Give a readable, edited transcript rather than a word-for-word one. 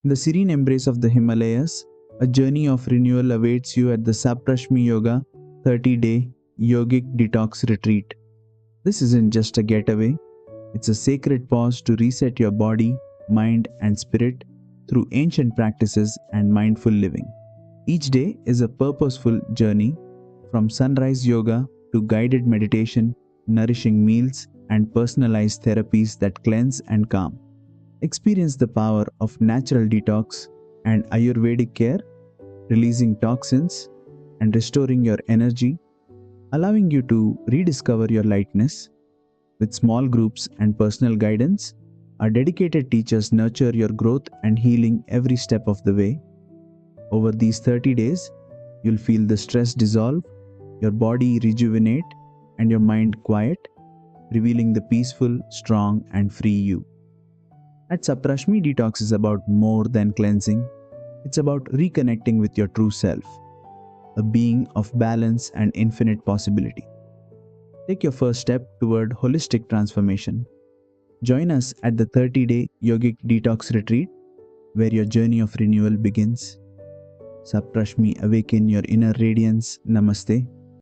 In the serene embrace of the Himalayas, a journey of renewal awaits you at the Saptrashmi Yoga 30-day Yogic Detox Retreat. This isn't just a getaway, it's a sacred pause to reset your body, mind, and spirit through ancient practices and mindful living. Each day is a purposeful journey from sunrise yoga to guided meditation, nourishing meals, and personalized therapies that cleanse and calm. Experience the power of natural detox and Ayurvedic care, releasing toxins and restoring your energy, allowing you to rediscover your lightness. With small groups and personal guidance, our dedicated teachers nurture your growth and healing every step of the way. Over these 30 days, you'll feel the stress dissolve, your body rejuvenate, and your mind quiet, revealing the peaceful, strong, and free you. At Saptrashmi, detox is about more than cleansing. It's about reconnecting with your true self, a being of balance and infinite possibility. Take your first step toward holistic transformation. Join us at the 30-day Yogic Detox Retreat, where your journey of renewal begins. Saptrashmi, awaken your inner radiance. Namaste.